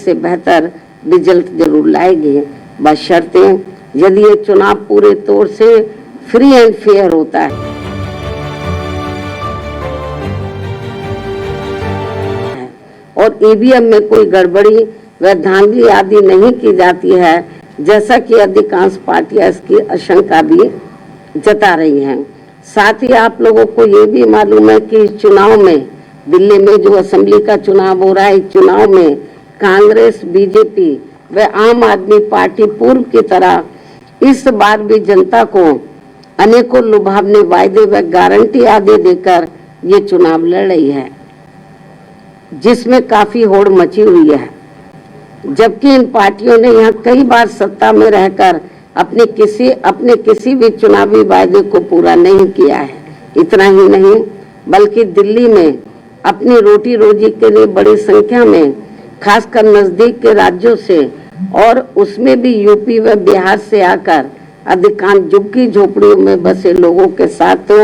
से बेहतर रिजल्ट जरूर लाएगी, बशर्ते यदि ये चुनाव पूरे तौर से फ्री एंड फेयर होता है और ईवीएम में कोई गड़बड़ी व धांधली आदि नहीं की जाती है, जैसा कि अधिकांश पार्टियां इसकी आशंका भी जता रही हैं। साथ ही आप लोगों को ये भी मालूम है कि इस चुनाव में, दिल्ली में जो असेंबली का चुनाव हो रहा है, इस चुनाव में कांग्रेस, बीजेपी व आम आदमी पार्टी पूर्व की तरह इस बार भी जनता को अनेकों लुभावने वायदे व गारंटी आदि देकर ये चुनाव लड़ रही है, जिसमें काफी होड़ मची हुई है। जबकि इन पार्टियों ने यहाँ कई बार सत्ता में रहकर अपने किसी भी चुनावी वायदे को पूरा नहीं किया है। इतना ही नहीं बल्कि दिल्ली में अपनी रोटी रोजी के लिए बड़ी संख्या में खासकर नजदीक के राज्यों से और उसमें भी यूपी व बिहार से आकर अधिकांश झुग्गी झोपड़ियों में बसे लोगों के साथ तो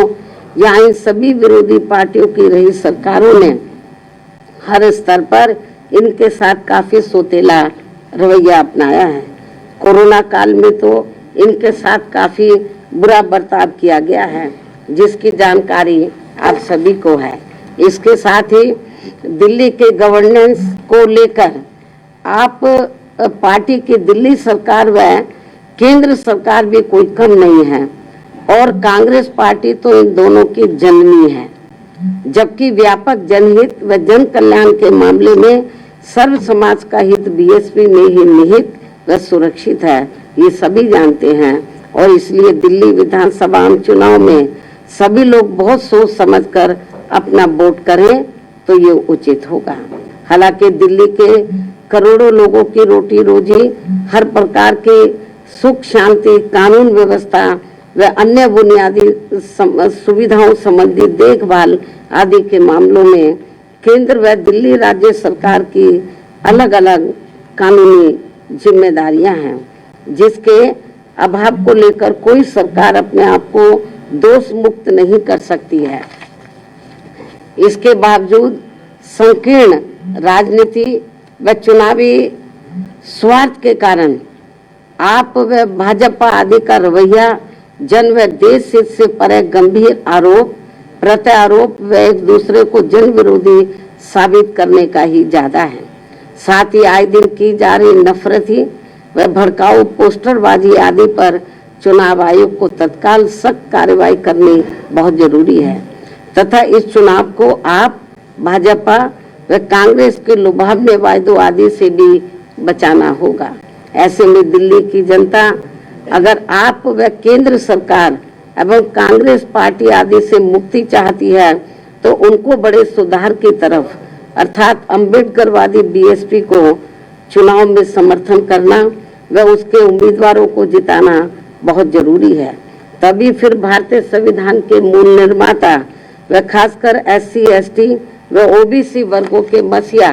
यहाँ इन सभी विरोधी पार्टियों की रही सरकारों ने हर स्तर पर इनके साथ काफी सोतेला रवैया अपनाया है। कोरोना काल में तो इनके साथ काफी बुरा बर्ताव किया गया है, जिसकी जानकारी आप सभी को है। इसके साथ ही दिल्ली के गवर्नेंस को लेकर आप पार्टी की दिल्ली सरकार व केंद्र सरकार भी कोई कम नहीं है और कांग्रेस पार्टी तो इन दोनों की जननी है, जबकि व्यापक जनहित व जन कल्याण के मामले में सर्व समाज का हित बीएसपी में ही निहित व सुरक्षित है, ये सभी जानते हैं। और इसलिए दिल्ली विधानसभा चुनाव में सभी लोग बहुत सोच समझकर अपना वोट करें तो ये उचित होगा। हालांकि दिल्ली के करोड़ों लोगों की रोटी रोजी, हर प्रकार के सुख शांति, कानून व्यवस्था व अन्य बुनियादी सुविधाओं संबंधी देखभाल आदि के मामलों में केंद्र व दिल्ली राज्य सरकार की अलग अलग कानूनी जिम्मेदारियां हैं, जिसके अभाव को लेकर कोई सरकार अपने आप को दोष मुक्त नहीं कर सकती है। इसके बावजूद संकीर्ण राजनीति व चुनावी स्वार्थ के कारण आप व भाजपा आदि का रवैया जन व देश हित से परे गंभीर आरोप प्रत्यारोप व एक दूसरे को जन विरोधी साबित करने का ही ज्यादा है। साथ ही आए दिन की जा रही नफरती व भड़काऊ पोस्टरबाजी आदि पर चुनाव आयोग को तत्काल सख्त कार्रवाई करनी बहुत जरूरी है तथा इस चुनाव को आप भाजपा व कांग्रेस के लुभावने वायदों आदि से भी बचाना होगा। ऐसे में दिल्ली की जनता अगर आप व केंद्र सरकार एवं कांग्रेस पार्टी आदि से मुक्ति चाहती है तो उनको बड़े सुधार की तरफ अर्थात अम्बेडकरवादी बीएसपी को चुनाव में समर्थन करना व उसके उम्मीदवारों को जिताना बहुत जरूरी है। तभी फिर भारतीय संविधान के मूल निर्माता व खासकर SC, ST व OBC वर्गों के मसीहा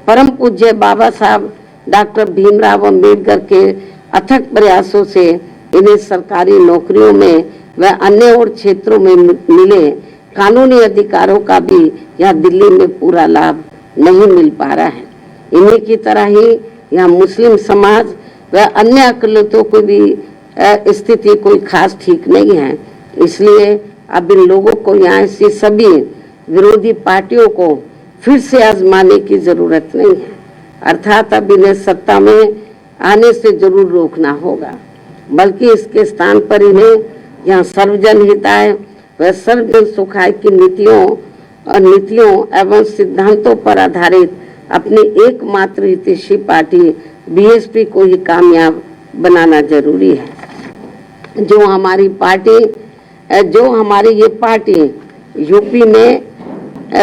परम पूज्य बाबा साहब डॉक्टर भीमराव अम्बेडकर के अथक प्रयासों से इन्हें सरकारी नौकरियों में व अन्य और क्षेत्रों में मिले कानूनी अधिकारों का भी यहाँ दिल्ली में पूरा लाभ नहीं मिल पा रहा है। इन्हीं की तरह ही यहाँ मुस्लिम समाज व अन्य अकलियतों को भी स्थिति कोई खास ठीक नहीं है। इसलिए अब इन लोगों को यहाँ से सभी विरोधी पार्टियों को फिर से आजमाने की जरूरत नहीं है, अर्थात अब इन्हें सत्ता में आने से जरूर रोकना होगा, बल्कि इसके स्थान पर इन्हें यहाँ सर्वजन हिताय व सर्वजन सुखाय की नीतियों एवं सिद्धांतों पर आधारित अपनी एकमात्र हितैषी पार्टी बीएसपी को ही कामयाब बनाना जरूरी है। जो हमारी ये पार्टी यूपी में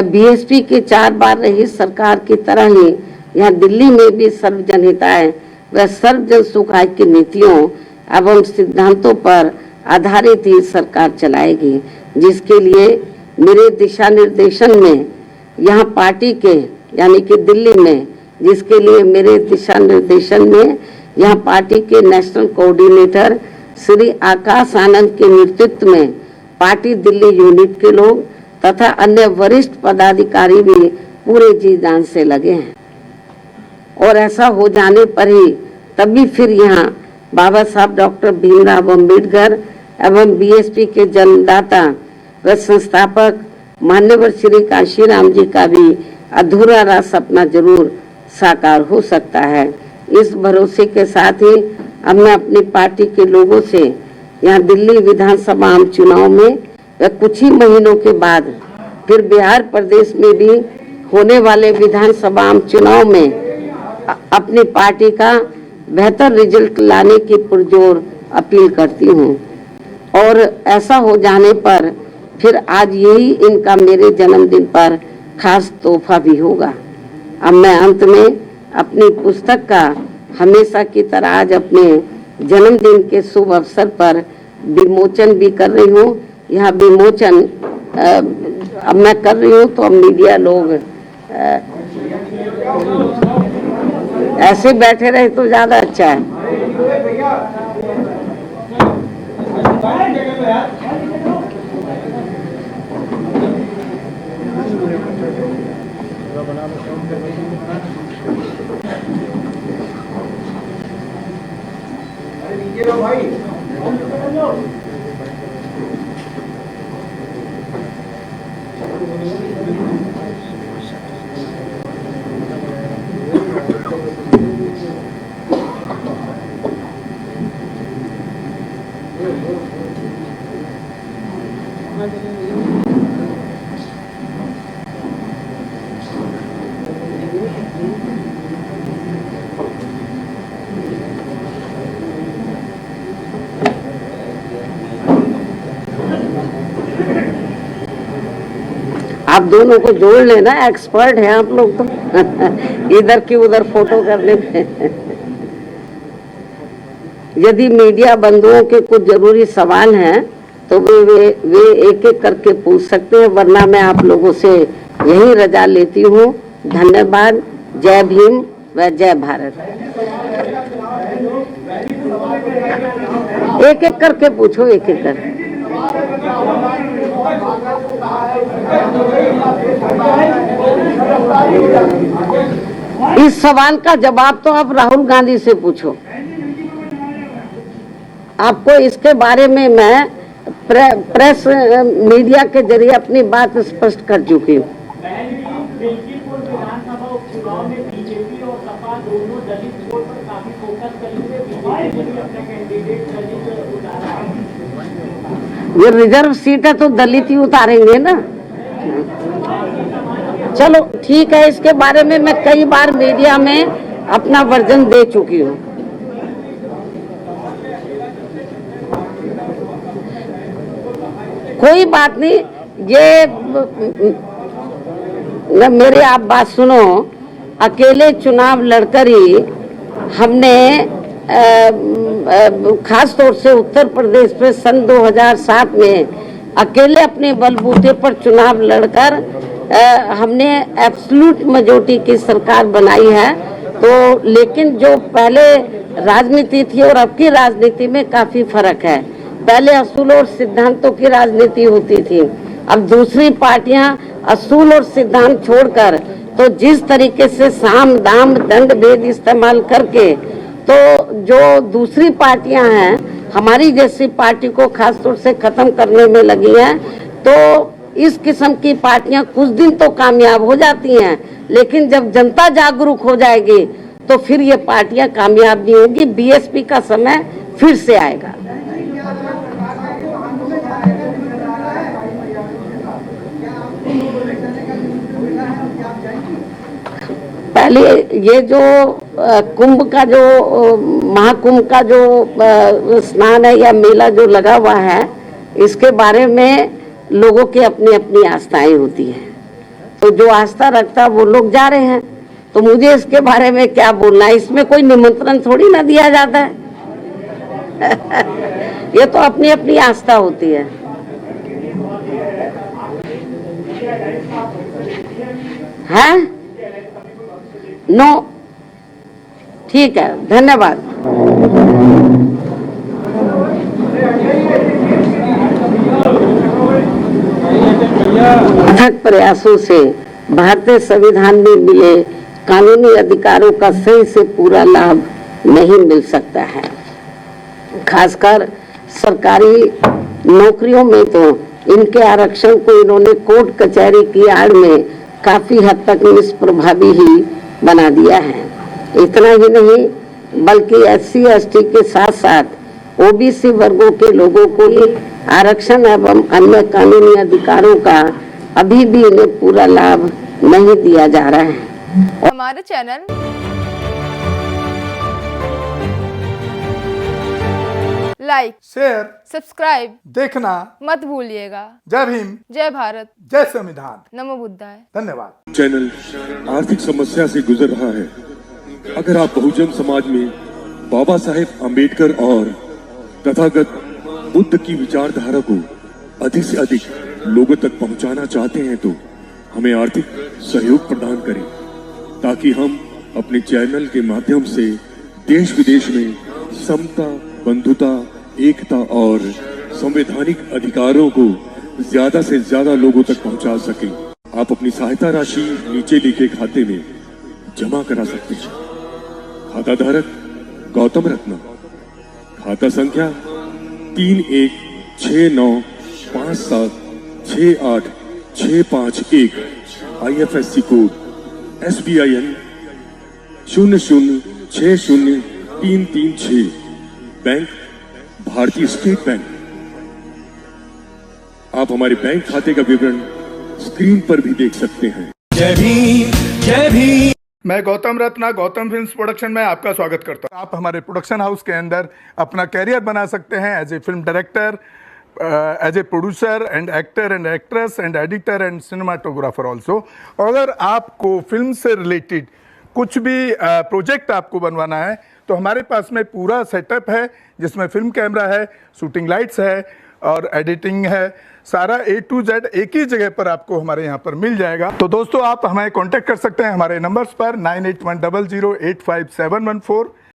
बीएसपी के 4 बार रही सरकार की तरह ही यहाँ दिल्ली में भी सर्वजन हिताय व सर्वजन सुखाय की नीतियों एवं सिद्धांतों पर आधारित ही सरकार चलाएगी, जिसके लिए मेरे दिशा निर्देशन में यहाँ पार्टी के यानी कि दिल्ली में, जिसके लिए मेरे दिशा निर्देशन में यहाँ पार्टी के नेशनल कोऑर्डिनेटर श्री आकाश आनंद के नेतृत्व में पार्टी दिल्ली यूनिट के लोग तथा अन्य वरिष्ठ पदाधिकारी भी पूरे जी जान से लगे हैं। और ऐसा हो जाने पर ही तभी फिर यहाँ बाबा साहब डॉक्टर भीमराव अम्बेडकर एवं बीएसपी के जन्मदाता व संस्थापक मान्यवर श्री कांशीराम जी का भी अधूरा रहा सपना जरूर साकार हो सकता है। इस भरोसे के साथ ही अब मैं अपनी पार्टी के लोगों से यहाँ दिल्ली विधानसभा आम चुनाव में व कुछ ही महीनों के बाद फिर बिहार प्रदेश में भी होने वाले विधानसभा आम चुनाव में अपनी पार्टी का बेहतर रिजल्ट लाने की पुरजोर अपील करती हूँ। और ऐसा हो जाने पर फिर आज यही इनका मेरे जन्मदिन पर खास तोहफा भी होगा। अब मैं अंत में अपनी पुस्तक का हमेशा की तरह आज अपने जन्मदिन के शुभ अवसर पर विमोचन भी कर रही हूँ। यह विमोचन अब मैं कर रही हूँ तो अब मीडिया लोग ऐसे बैठे रहे तो ज्यादा अच्छा है। आप दोनों को जोड़ लेना, एक्सपर्ट है आप लोग तो इधर की उधर फोटो करने में। यदि मीडिया बंधुओं के कुछ जरूरी सवाल हैं तो वे एक एक करके पूछ सकते हैं, वरना मैं आप लोगों से यही रजा लेती हूँ। धन्यवाद। जय भीम व जय भारत। एक एक करके पूछो, एक एक करके। इस सवाल का जवाब तो आप राहुल गांधी से पूछो। आपको इसके बारे में मैं प्रेस मीडिया के जरिए अपनी बात स्पष्ट कर चुकी हूँ। ये रिजर्व सीट है तो दलित ही उतारेंगे ना। चलो ठीक है, इसके बारे में मैं कई बार मीडिया में अपना वर्जन दे चुकी हूँ। कोई बात नहीं, ये मेरी आप बात सुनो। अकेले चुनाव लड़कर ही हमने खास तौर से उत्तर प्रदेश में सन 2007 में अकेले अपने बलबूते पर चुनाव लड़कर हमने एब्सोल्यूट मेजॉरिटी की सरकार बनाई है। तो लेकिन जो पहले राजनीति थी और अब की राजनीति में काफी फर्क है। पहले असूल और सिद्धांतों की राजनीति होती थी, अब दूसरी पार्टियां असूल और सिद्धांत छोड़कर तो जिस तरीके से साम दाम दंड भेद इस्तेमाल करके तो जो दूसरी पार्टियां हैं हमारी जैसी पार्टी को खास तौर से खत्म करने में लगी हैं। तो इस किस्म की पार्टियां कुछ दिन तो कामयाब हो जाती हैं, लेकिन जब जनता जागरूक हो जाएगी तो फिर ये पार्टियां कामयाब नहीं होंगी। बीएसपी का समय फिर से आएगा। पहले ये जो कुंभ का जो महाकुंभ का जो स्नान है या मेला जो लगा हुआ है, इसके बारे में लोगों की अपनी अपनी आस्थाएं होती हैं। तो जो आस्था रखता है वो लोग जा रहे हैं, तो मुझे इसके बारे में क्या बोलना है। इसमें कोई निमंत्रण थोड़ी ना दिया जाता है ये तो अपनी अपनी आस्था होती है। हैं? नो, ठीक है, धन्यवाद। अथक प्रयासों से भारतीय संविधान में मिले कानूनी अधिकारों का सही से पूरा लाभ नहीं मिल सकता है। खासकर सरकारी नौकरियों में तो इनके आरक्षण को इन्होंने कोर्ट कचहरी की आड़ में काफी हद तक निष्प्रभावी ही बना दिया है। इतना ही नहीं बल्कि SC ST के साथ साथ OBC वर्गों के लोगों को भी आरक्षण एवं अन्य कानूनी अधिकारों का अभी भी इन्हें पूरा लाभ नहीं दिया जा रहा है। हमारे चैनल लाइक, शेयर, सब्सक्राइब देखना मत भूलिएगा। जय भीम, जय भारत, जय संविधान, नमो बुद्धाय। धन्यवाद। चैनल आर्थिक समस्या से गुजर रहा है। अगर आप बहुजन समाज में बाबा साहेब अम्बेडकर और तथागत बुद्ध की विचारधारा को अधिक से अधिक लोगों तक पहुंचाना चाहते हैं तो हमें आर्थिक सहयोग प्रदान करें, ताकि हम अपने चैनल के माध्यम से देश विदेश में समता, बंधुता, एकता और संवैधानिक अधिकारों को ज्यादा से ज्यादा लोगों तक पहुंचा सकें। आप अपनी सहायता राशि नीचे लिखे खाते में जमा करा सकते हैं। खाता धारक गौतम रत्ना, खाता संख्या 3169576865 IFSC कोड SBIN 0060336, बैंक भारतीय स्टेट बैंक। आप हमारे बैंक खाते का विवरण स्क्रीन पर भी देख सकते हैं। जय भीम, जय भीम। मैं गौतम रत्ना गौतम फिल्म्स प्रोडक्शन में आपका स्वागत करता हूं। आप हमारे प्रोडक्शन हाउस के अंदर अपना कैरियर बना सकते हैं as a film director, as a producer and actor and actress and editor and cinematographer also. अगर आपको फिल्म से रिलेटेड कुछ भी प्रोजेक्ट आपको बनवाना है तो हमारे पास में पूरा सेटअप है, जिसमें फिल्म कैमरा है, शूटिंग लाइट्स है और एडिटिंग है। सारा A to Z एक ही जगह पर आपको हमारे यहाँ पर मिल जाएगा। तो दोस्तों आप हमें कांटेक्ट कर सकते हैं हमारे नंबर्स पर 9810085714।